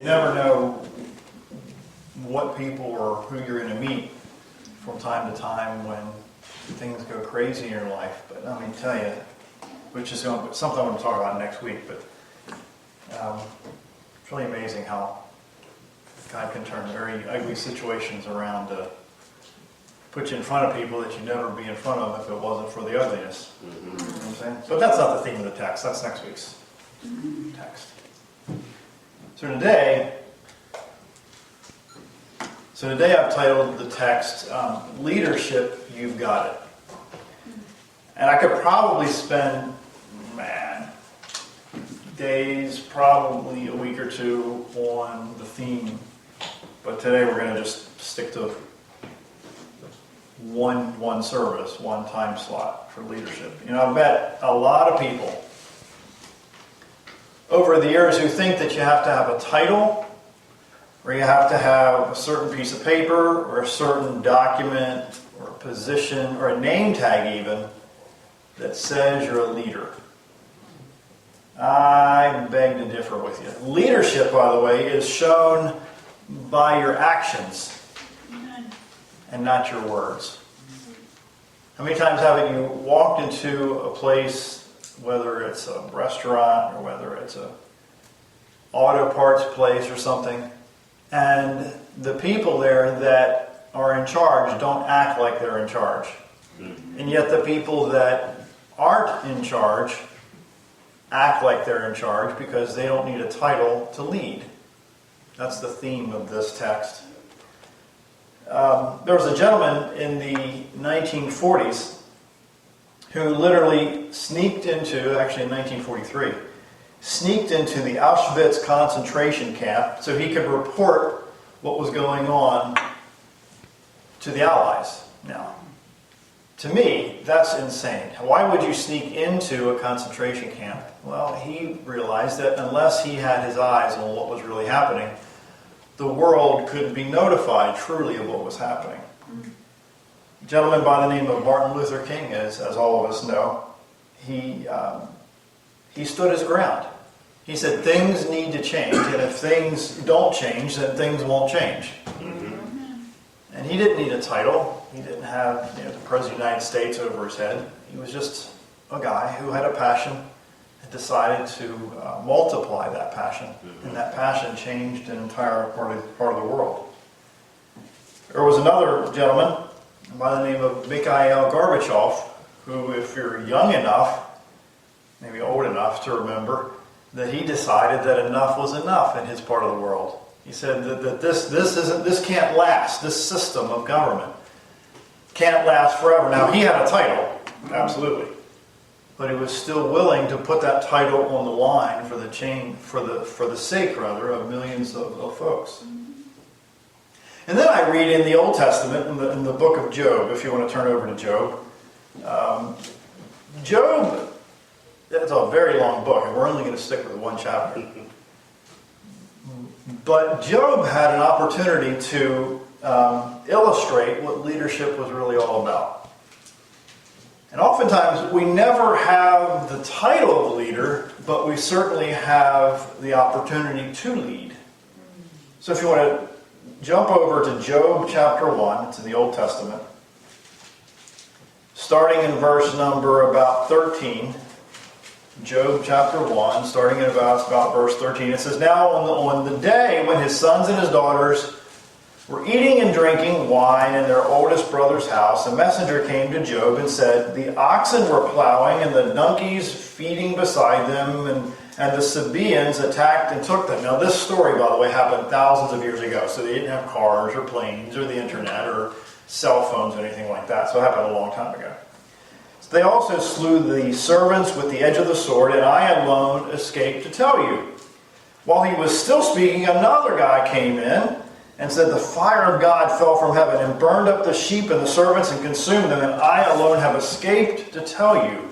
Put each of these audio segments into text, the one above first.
You never know what people or who you're going to meet from time to time when things go crazy in your life. But let me tell you, which is something I'm going to talk about next week, but it's really amazing how God can turn very ugly situations around to put you in front of people that you'd never be in front of if it wasn't for the ugliness. Mm-hmm. You know what I'm saying? But that's not the theme of the text. That's next week's text. So today I've titled the text, Leadership, You've Got It. And I could probably spend, days, probably a week or two on the theme. But today we're going to just stick to one service, one time slot for leadership. You know, I've met a lot of people over the years who think that you have to have a title, or you have to have a certain piece of paper, or a certain document, or a position, or a name tag even, that says you're a leader. I beg to differ with you. Leadership, by the way, is shown by your actions and not your words. How many times haven't you walked into a place, whether it's a restaurant or whether it's a auto parts place or something, and the people there that are in charge don't act like they're in charge. And yet the people that aren't in charge act like they're in charge because they don't need a title to lead. That's the theme of this text. There was a gentleman in the 1940s who literally sneaked into, actually in 1943, sneaked into the Auschwitz concentration camp so he could report what was going on to the Allies. Now, to me, that's insane. Why would you sneak into a concentration camp? Well, he realized that unless he had his eyes on what was really happening, the world couldn't be notified truly of what was happening. A gentleman by the name of Martin Luther King, as all of us know, he stood his ground. He said things need to change, and if things don't change, then things won't change. And he didn't need a title. He didn't have the President of the United States over his head. He was just a guy who had a passion and decided to multiply that passion. And that passion changed an entire part of the world. There was another gentleman by the name of Mikhail Gorbachev, who, if you're young enough, maybe old enough to remember, that he decided that enough was enough in his part of the world. He said that this can't last. This system of government can't last forever. Now, he had a title, absolutely, but he was still willing to put that title on the line for the sake of millions of folks. And then I read in the Old Testament, in the book of Job, if you want to turn over to Job. Job, it's a very long book, and we're only going to stick with one chapter. But Job had an opportunity to illustrate what leadership was really all about. And oftentimes we never have the title of leader, but we certainly have the opportunity to lead. So if you want to jump over to Job chapter 1, it's in the Old Testament, starting in verse number about 13. Job chapter 1, starting at about verse 13. It says, Now on the day when his sons and his daughters were eating and drinking wine in their oldest brother's house, a messenger came to Job and said, The oxen were plowing and the donkeys feeding beside them, and the Sabaeans attacked and took them. Now this story, by the way, happened thousands of years ago, so they didn't have cars or planes or the internet or cell phones or anything like that, so it happened a long time ago. They also slew the servants with the edge of the sword, and I alone escaped to tell you. While he was still speaking, another guy came in and said, The fire of God fell from heaven and burned up the sheep and the servants and consumed them, and I alone have escaped to tell you.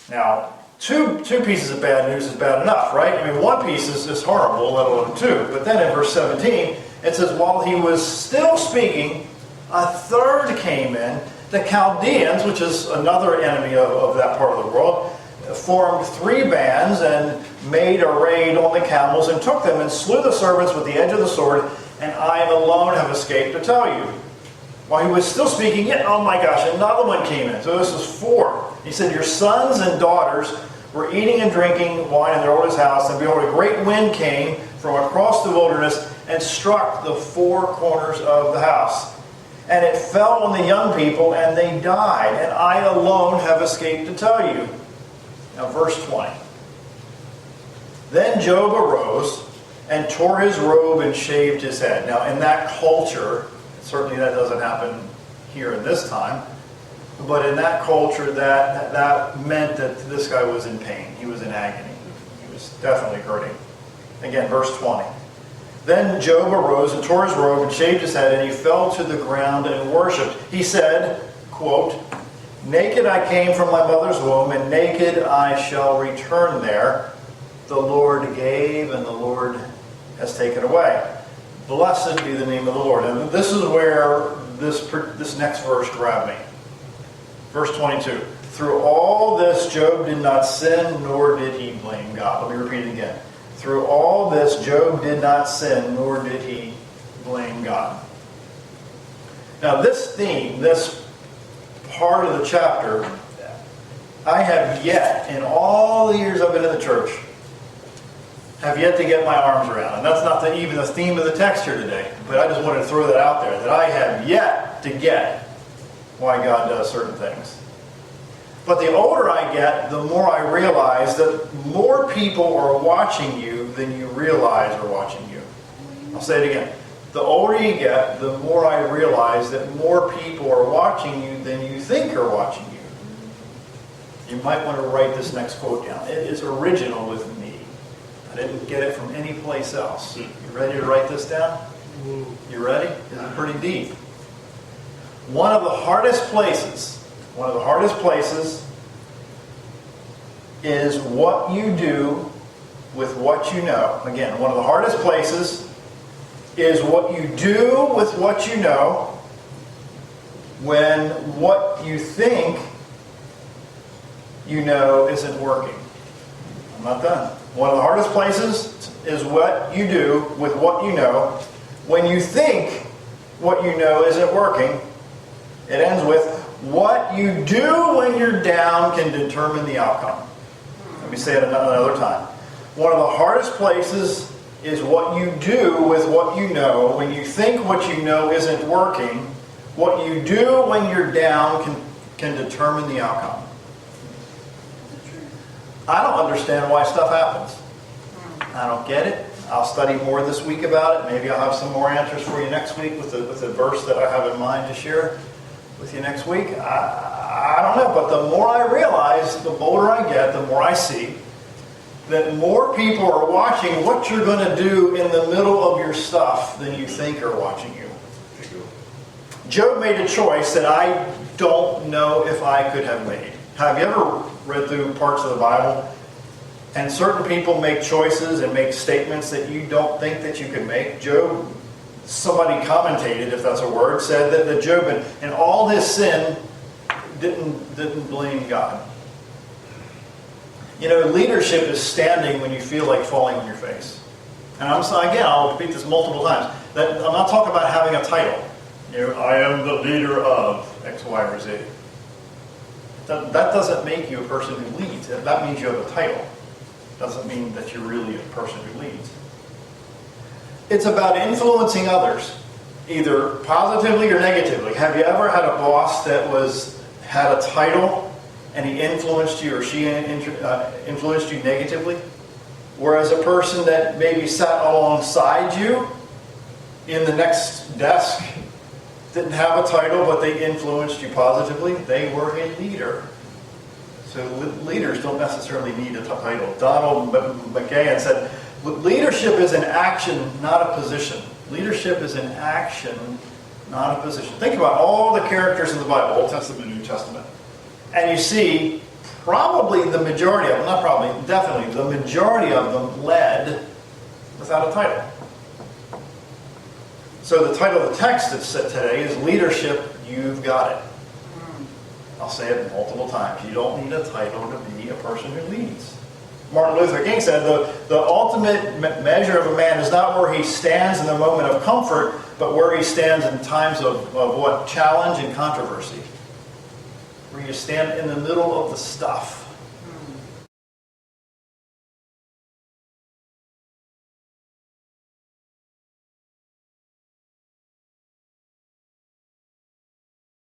Now, two pieces of bad news is bad enough, right? I mean, one piece is horrible, let alone two. But then in verse 17, it says, While he was still speaking, a third came in. The Chaldeans, which is another enemy of that part of the world, formed 3 bands, and made a raid on the camels and took them and slew the servants with the edge of the sword, and I alone have escaped to tell you. While he was still speaking, yet, oh my gosh, another one came in. So this is 4. He said, your sons and daughters were eating and drinking wine in their owner's house, and behold, a great wind came from across the wilderness and struck the 4 corners of the house. And it fell on the young people, and they died, and I alone have escaped to tell you. Now, verse 20. Then Job arose and tore his robe and shaved his head. Now, in that culture, certainly that doesn't happen here in this time, but in that culture, that meant that this guy was in pain. He was in agony. He was definitely hurting. Again, verse 20. Then Job arose and tore his robe and shaved his head, and he fell to the ground and worshipped. He said, quote, naked I came from my mother's womb, and naked I shall return there. The Lord gave, and the Lord has taken away. Blessed be the name of the Lord. And this is where this next verse grabbed me. Verse 22. Through all this, Job did not sin, nor did he blame God. Let me repeat it again. Through all this, Job did not sin, nor did he blame God. Now, this theme, this part of the chapter, I have yet, in all the years I've been in the church, have yet to get my arms around. And that's not even the theme of the text here today. But I just wanted to throw that out there, that I have yet to get why God does certain things. But the older I get, the more I realize that more people are watching you than you realize are watching you. I'll say it again. The older you get, the more I realize that more people are watching you than you think are watching you. You might want to write this next quote down. It is original with me. I didn't get it from any place else. You ready to write this down? You ready? It's pretty deep. One of the hardest places is what you do with what you know. Again, one of the hardest places is what you do with what you know when what you think you know isn't working. I'm not done. One of the hardest places is what you do with what you know when you think what you know isn't working. It ends with, what you do when you're down can determine the outcome. Let me say it another time. One of the hardest places is what you do with what you know when you think what you know isn't working. What you do when you're down can determine the outcome. I don't understand why stuff happens. I don't get it. I'll study more this week about it. Maybe I'll have some more answers for you next week with the verse that I have in mind to share with you next week. I don't know, but the more I realize, the bolder I get, the more I see that more people are watching what you're going to do in the middle of your stuff than you think are watching you. Job made a choice that I don't know if I could have made. Have you ever read through parts of the Bible and certain people make choices and make statements that you don't think that you could make? Job, somebody commentated, if that's a word, said that Job in all his sin didn't blame God. You know, leadership is standing when you feel like falling on your face. And I'll repeat this multiple times. That I'm not talking about having a title. You know, I am the leader of X, Y, or Z. That doesn't make you a person who leads. That means you have a title. Doesn't mean that you're really a person who leads. It's about influencing others, either positively or negatively. Have you ever had a boss that had a title and he influenced you or she influenced you negatively? Whereas a person that maybe sat alongside you in the next desk didn't have a title, but they influenced you positively, they were a leader. So leaders don't necessarily need a title. Donald McGahn said, leadership is an action, not a position. Leadership is an action, not a position. Think about all the characters in the Bible, Old Testament, New Testament. And you see, probably the majority of them, not probably, definitely, the majority of them led without a title. So the title of the text that's set today is Leadership, You've Got It. I'll say it multiple times. You don't need a title to be a person who leads. Martin Luther King said, the ultimate measure of a man is not where he stands in the moment of comfort, but where he stands in times of what? Challenge and controversy. Where you stand in the middle of the stuff.